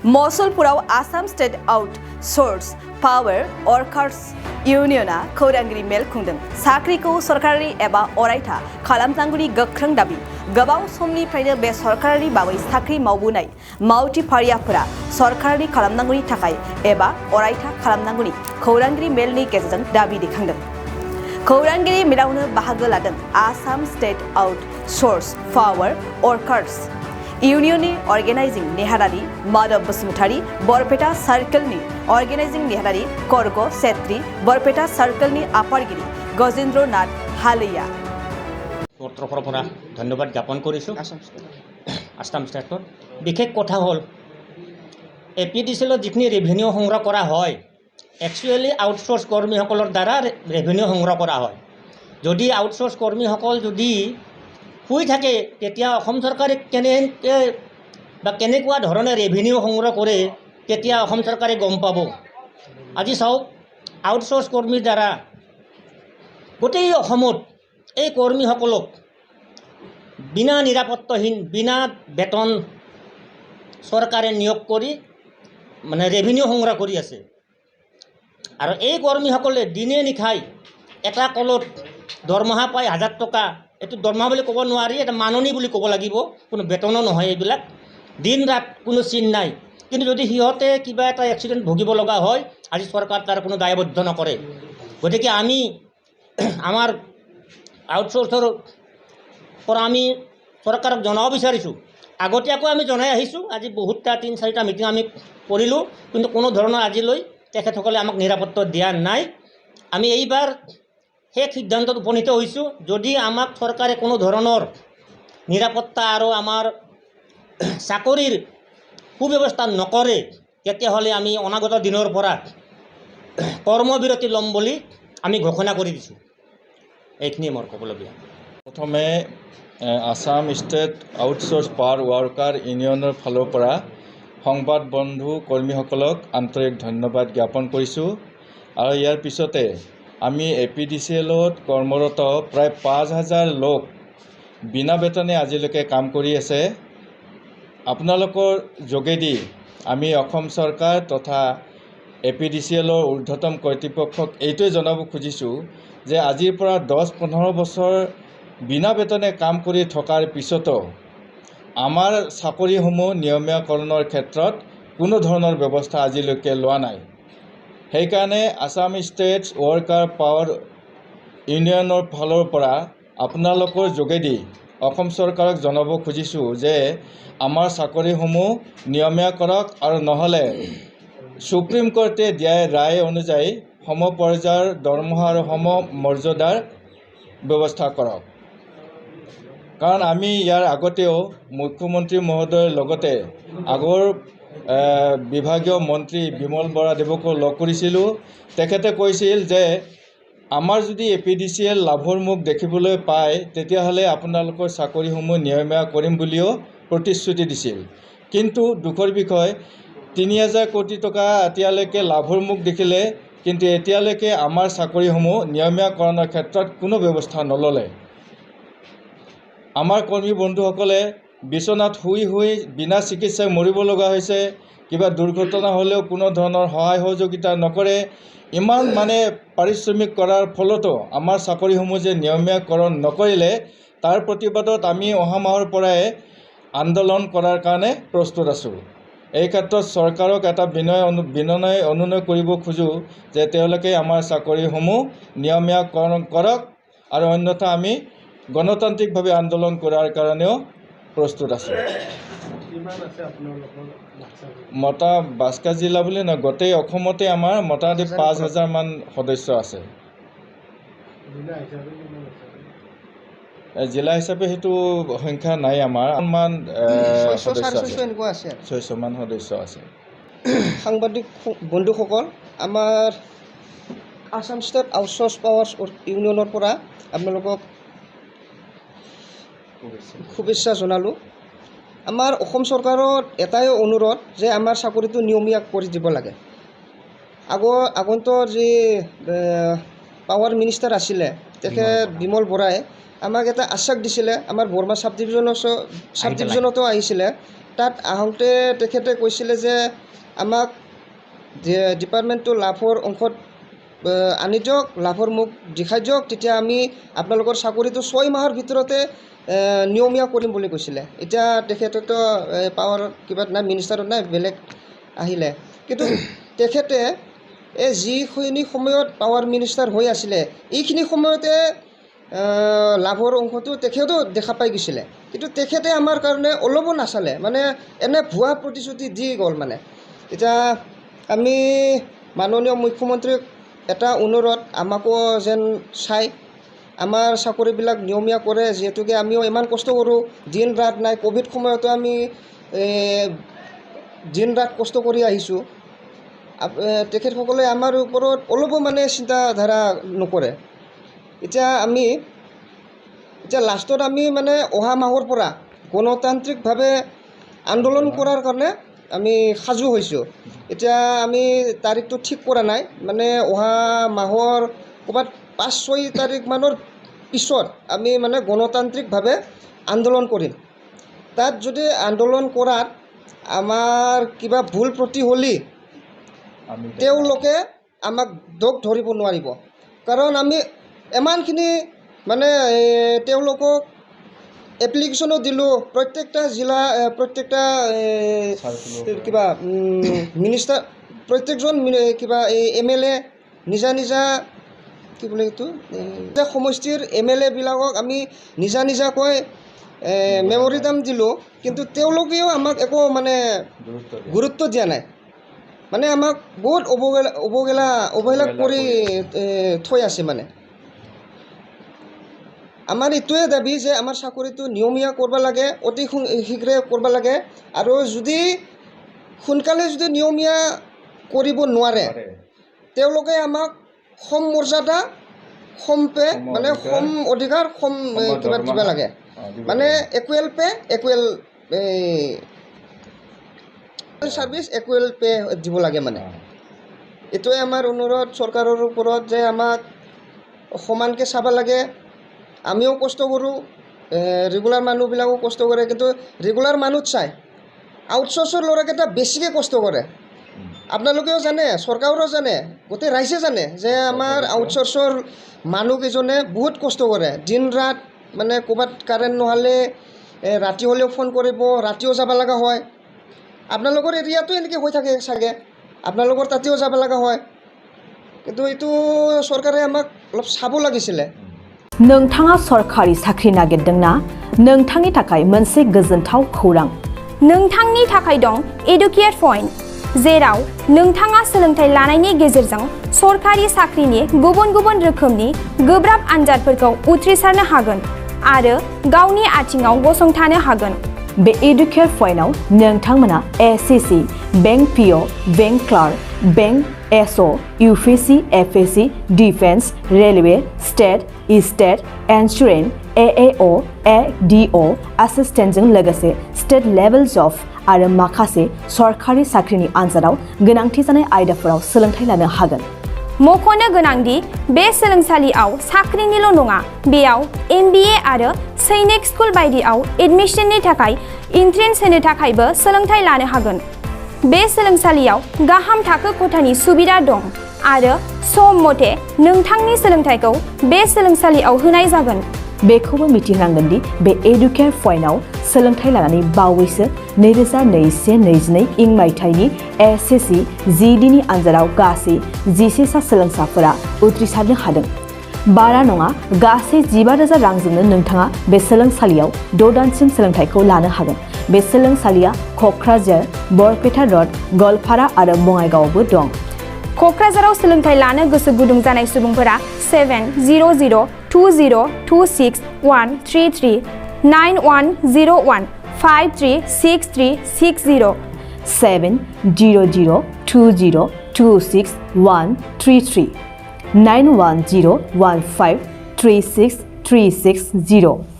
Mosulpurau Assam State Outsource Power Workers Uniona खौरांगिरि mail खुंदों साख्रिखौ सरकारि एबा अरायथा खालामनांगौनि गोख्रों दाबि गोबाव समनिफ्रायनो बे सरकारि बाबै साख्रि मावबोनाय मावथि फारियाफोरा सरकारि खालामनांगौनि थाखाय एबा अरायथा खालामनांगौनि खौरांगिरि मेलनि गेजेरजों दाबि दैखांदों खौरांगिरि मेलावनो बाहागो लादों Assam state outsource power workers इउनियननि अर्गेनाइजिं नेहादारि माधव बसुमतारी बरपेटा सार्कलनि अर्गेनाइजिं नेहादारि कर्ग सेत्री बरपेटा सार्कलनि आफादगिरि गजेन्द्र नाथ हालैया পত্ৰখনৰ পৰা ধন্যবাদ জ্ঞাপন কৰিছোঁ আসাম ষ্টেটৰ বিশেষ কথা হ'ল এপিডিচিএলত যিখিনি ৰেভিনিউ সংগ্ৰহ কৰা হয় একচুৱেলি আউটসোৰ্স কৰ্মীসকলৰ দ্বাৰা ৰেভিনিউ সংগ্ৰহ কৰা হয় যদি আউটসোৰ্স কৰ্মীসকল যদি শুই থাকে তেতিয়া অসম চৰকাৰে কেনেকুৱা ধৰণে ৰেভিনিউ সংগ্ৰহ কৰে তেতিয়া অসম চৰকাৰে গম পাব আজি চাওক আউটসোৰ্স কৰ্মীৰ দ্বাৰা গোটেই অসমত এই কৰ্মীসকলক বিনা নিৰাপত্তাহীন বিনা বেতন চৰকাৰে নিয়োগ কৰি মানে ৰেভিনিউ সংগ্ৰহ কৰি আছে আৰু এই কৰ্মীসকলে দিনে নিশাই এটা কলত দৰমহা পায় 1000 টকা এইটো দৰমহা বুলি ক'ব নোৱাৰি এটা মাননি বুলি ক'ব লাগিব কোনো বেতনো নহয় এইবিলাক দিন ৰাত কোনো চিন নাই কিন্তু যদি সিহঁতে কিবা এটা এক্সিডেণ্ট ভুগিব লগা হয় আজি চৰকাৰ তাৰ কোনো দায়বদ্ধ নকৰে গতিকে আমি আমাৰ আউটসোৰ্সৰ পৰা আমি চৰকাৰক জনাব বিচাৰিছোঁ আগতীয়াকৈ আমি জনাই আহিছোঁ আজি বহুতটা 3-4টা মিটিং আমি কৰিলোঁ কিন্তু কোনো ধৰণৰ আজিলৈ তেখেতসকলে আমাক নিৰাপত্তা দিয়া নাই আমি এইবাৰ সেই সিদ্ধান্তত উপনীত হৈছোঁ যদি আমাক চৰকাৰে কোনো ধৰণৰ নিৰাপত্তা আৰু আমাৰ চাকৰিৰ সুব্যৱস্থা নকৰে তেতিয়াহ'লে আমি অনাগত দিনৰ পৰা কৰ্মবিৰতি ল'ম বুলি আমি ঘোষণা কৰি দিছোঁ এইখিনি মোৰ ক'বলগীয়া প্ৰথমে আসাম ষ্টেট আউটসোৰ্স পাৱাৰ ৱৰ্কাৰ ইউনিয়নৰ ফালৰ পৰা সংবাদ বন্ধু কৰ্মীসকলক আন্তৰিক ধন্যবাদ জ্ঞাপন কৰিছোঁ আৰু ইয়াৰ পিছতে আমি এপিডিচিএলত কৰ্মৰত প্ৰায় 5000 লোক বিনা বেতনে আজিলৈকে কাম কৰি আছে আপোনালোকৰ যোগেদি আমি অসম চৰকাৰ তথা এপিডিচিএলৰ ঊৰ্ধ্বতম কৰ্তৃপক্ষক এইটোৱে জনাব খুজিছোঁ যে আজিৰ পৰা 10-15 বছৰ বিনা বেতনে কাম কৰি থকাৰ পিছতো আমাৰ চাকৰিসমূহ নিয়মীয়াকৰণৰ ক্ষেত্ৰত কোনো ধৰণৰ ব্যৱস্থা আজিলৈকে লোৱা নাই সেইকাৰণে আসাম ষ্টেট ৱৰ্কাৰ পাৱাৰ ইউনিয়নৰ ফালৰ পৰা আপোনালোকৰ যোগেদি অসম চৰকাৰক জনাব খুজিছোঁ যে আমাৰ চাকৰিসমূহ নিয়মীয়া কৰক আৰু নহ'লে সুপ্ৰিম কোৰ্টে দিয়া ৰায় অনুযায়ী সম পৰ্যায়ৰ দৰমহা আৰু সম মৰ্যাদাৰ ব্যৱস্থা কৰক কাৰণ আমি ইয়াৰ আগতেও মুখ্যমন্ত্ৰী মহোদয়ৰ লগতে আগৰ বিভাগীয় মন্ত্ৰী বিমল বৰাদেৱকো লগ কৰিছিলোঁ তেখেতে কৈছিল যে আমাৰ যদি এপিডিচিএল লাভৰ মুখ দেখিবলৈ পায় তেতিয়াহ'লে আপোনালোকৰ চাকৰিসমূহ নিয়মীয়া কৰিম বুলিও প্ৰতিশ্ৰুতি দিছিল কিন্তু দুখৰ বিষয় 3000 কোটি টকা এতিয়ালৈকে লাভৰ মুখ দেখিলে কিন্তু এতিয়ালৈকে আমাৰ চাকৰিসমূহ নিয়মীয়াকৰণৰ ক্ষেত্ৰত কোনো ব্যৱস্থা নল'লে আমাৰ কৰ্মী বন্ধুসকলে বিচনাত শুই বিনা চিকিৎসাই মৰিব লগা হৈছে কিবা দুৰ্ঘটনা হ'লেও কোনো ধৰণৰ সহায় সহযোগিতা নকৰে ইমান মানে পাৰিশ্ৰমিক কৰাৰ ফলতো আমাৰ চাকৰিসমূহ যে নিয়মীয়াকৰণ নকৰিলে তাৰ প্ৰতিবাদত আমি অহা মাহৰ পৰাই আন্দোলন কৰাৰ কাৰণে প্ৰস্তুত আছোঁ এই ক্ষেত্ৰত চৰকাৰক এটা বিনয় অনুনয় কৰিব খোজোঁ যে তেওঁলোকে আমাৰ চাকৰিসমূহ নিয়মীয়াকৰণ কৰক আৰু অন্যথা আমি গণতান্ত্ৰিকভাৱে আন্দোলন কৰাৰ কাৰণেও প্ৰস্তুত আছোঁ মতা বাস্কা জিলা বুলি নহয় গোটেই অসমতে আমাৰ মোটামুটি 5000 মান সদস্য আছে জিলা হিচাপে সেইটো সংখ্যা নাই আমাৰ মান 600 মান সদস্য আছে সাংবাদিক বন্ধুসকল আমাৰ আসাম ষ্টেট আউটসোৰ্স পাৱাৰ ইউনিয়নৰ পৰা আপোনালোকক শুভেচ্ছা জনালোঁ আমাৰ অসম চৰকাৰৰ এটাই অনুৰোধ যে আমাৰ চাকৰিটো নিয়মীয়া কৰি দিব লাগে আগন্তুক যি পাৱাৰ মিনিষ্টাৰ আছিলে তেখেত বিমল বৰাই আমাক এটা আশ্বাস দিছিলে আমাৰ বৰমা চাব ডিভিজনতো আহিছিলে তাত আহোঁতে তেখেতে কৈছিলে যে আমাক ডিপাৰ্টমেণ্টটো লাভৰ অংশত আনি দিয়ক, লাভৰ মুখ দেখাই দিয়ক, তেতিয়া আমি আপোনালোকৰ চাকৰিটো 6 মাহৰ ভিতৰতে নিয়মীয়া কৰিম বুলি কৈছিলে। এতিয়া তেখেতেতো পাৱাৰ কিবা নাই, মিনিষ্টাৰত নাই, বেলেগ আহিলে। কিন্তু তেখেতে এই যিখিনি সময়ত পাৱাৰ মিনিষ্টাৰ হৈ আছিলে এইখিনি সময়তে লাভৰ অংশটো তেখেতেও দেখা পাই গৈছিলে। কিন্তু তেখেতে আমাৰ কাৰণে অলপো নাচালে, মানে এনে ভুৱা প্ৰতিশ্ৰুতি দি গ'ল মানে। এতিয়া আমি মাননীয় মুখ্যমন্ত্ৰীক এটা অনুৰোধ, আমাকো যেন চাই আমাৰ চাকৰিবিলাক নিয়মীয়া কৰে, যিহেতুকে আমিও ইমান কষ্ট কৰোঁ, দিন ৰাত নাই, ক'ভিড সময়তো আমি দিন ৰাত কষ্ট কৰি আহিছোঁ। তেখেতসকলে আমাৰ ওপৰত অলপো মানে চিন্তাধাৰা নকৰে। এতিয়া লাষ্টত আমি মানে অহা মাহৰ পৰা গণতান্ত্ৰিকভাৱে আন্দোলন কৰাৰ কাৰণে আমি সাজু হৈছোঁ। এতিয়া আমি তাৰিখটো ঠিক কৰা নাই, মানে অহা মাহৰ ক'ৰবাত 5-6 তাৰিখমানৰ পিছত আমি মানে গণতান্ত্ৰিকভাৱে আন্দোলন কৰিম। তাত যদি আন্দোলন কৰাত আমাৰ কিবা ভুল ত্ৰুটি হ'লে তেওঁলোকে আমাক দোষ ধৰিব নোৱাৰিব, কাৰণ আমি ইমানখিনি মানে তেওঁলোকক এপ্লিকেশ্যনো দিলোঁ, প্ৰত্যেকটা জিলা, প্ৰত্যেকটা কিবা মিনিষ্টাৰ, প্ৰত্যেকজন কিবা MLA নিজা নিজা কি বোলে এইটো সমষ্টিৰ MLA বিলাকক আমি নিজা নিজাকৈ মেমৰিণ্ডাম দিলোঁ, কিন্তু তেওঁলোকেও আমাক একো মানে গুৰুত্ব দিয়া নাই, মানে আমাক বহুত অৱহেলা কৰি থৈ আছে। মানে আমাৰ এইটোৱে দাবী যে আমাৰ চাকৰিটো নিয়মীয়া কৰিব লাগে, অতি শীঘ্ৰে কৰিব লাগে, আৰু যদি সোনকালে যদি নিয়মীয়া কৰিব নোৱাৰে তেওঁলোকে আমাক সম মৰ্যাদা, সম পে, মানে সম অধিকাৰ, সম কিবা দিব লাগে, মানে equal pay, equal service, equal pay দিব লাগে। মানে এইটোৱে আমাৰ অনুৰোধ চৰকাৰৰ ওপৰত, যে আমাক সমানকৈ চাব লাগে। আমিও কষ্ট কৰোঁ, ৰেগুলাৰ মানুহবিলাকো কষ্ট কৰে, কিন্তু ৰেগুলাৰ মানুহ চাই আউটচোৰ্চৰ ল'ৰাকেইটা বেছিকৈ কষ্ট কৰে। আপোনালোকেও জানে, চৰকাৰেও জানে, গোটেই ৰাইজে জানে যে আমাৰ আউটচোৰ্চৰ মানুহকেইজনে বহুত কষ্ট কৰে, দিন ৰাত, মানে ক'ৰবাত কাৰেণ্ট নহ'লে ৰাতি হ'লেও ফোন কৰিব, ৰাতিও যাব লগা হয়। আপোনালোকৰ এৰিয়াতো এনেকৈ হৈ থাকে চাগে, আপোনালোকৰ তাতেও যাব লগা হয়, কিন্তু এইটো চৰকাৰে আমাক অলপ চাব লাগিছিলে। नोंथाङा सरखारि साख्रि नागिरदोंना? नोंथांनि थाखाय मोनसे गोजोनथाव खौरां। नोंथांनि थाखाय दं एडुकेट पॉइंट, जेराव नोंथाङा सोलोंथाइ लानायनि गेजेरजों सरखारि साख्रिनि गुबुन गुबुन रोखोमनि गोब्राब आनजादफोरखौ उथ्रिसारनो हागोन आरो गावनि आथिङाव गसंथानो हागोन। बे एडुकेट पॉइन्टआव नोंथांमोना SSC, bank PO, bank clerk, bank SO, UPSC, FSC, defence, railway, state insurance, AAO, ADO एसिस्टेन्टजों लोगोसे स्टेट लेभेल जब आरो माखासे सरखारि साख्रिनि आनजादाव गोनांथि जानाय आयदाफोराव सोलोंथाइ लानो हागोन। मख'नो गोनांदि बे सोलोंसालियाव साख्रिनिल' नङा, बेयाव MBA आरो सैनिक स्कुल बायदियाव एडमिशननि थाखाय एन्ट्रेन्स होनो थाखायबो सोलोंथाइ लानो हागोन। बे सोलोंसालियाव गाहाम थाखो खथानि सुबिदा दं आरो सम मथे नोंथांनि सोलोंथाइखौ बे सोलोंसालियाव होनाय जागोन। बेखौबो मिथिनांगोन दि बे एडुकेट पॉइन्टआव सोलोंथाइ लानानै बावैसो 2021-22 मायथाइनि SSC GDनि आनजादाव गासै 11 सा सोलोंसाफोरा उथ्रिसारनो हादों। बारा नङा, गासै 15,000 रांजोंनो नोंथाङा बे सोलोंसालियाव 6 दानसिम सोलोंथाइखौ लानो हागोन। बे सोलोंसालिया क'क्राझार, बरपेटा र'ड, गवालपारा आरो बङाइगावआवबो दं। क'क्राझाराव सोलोंथाइ लानो गोसो गुदुं जानाय सुबुंफोरा 700-226-133 9101-536360 700-226-133 9101536360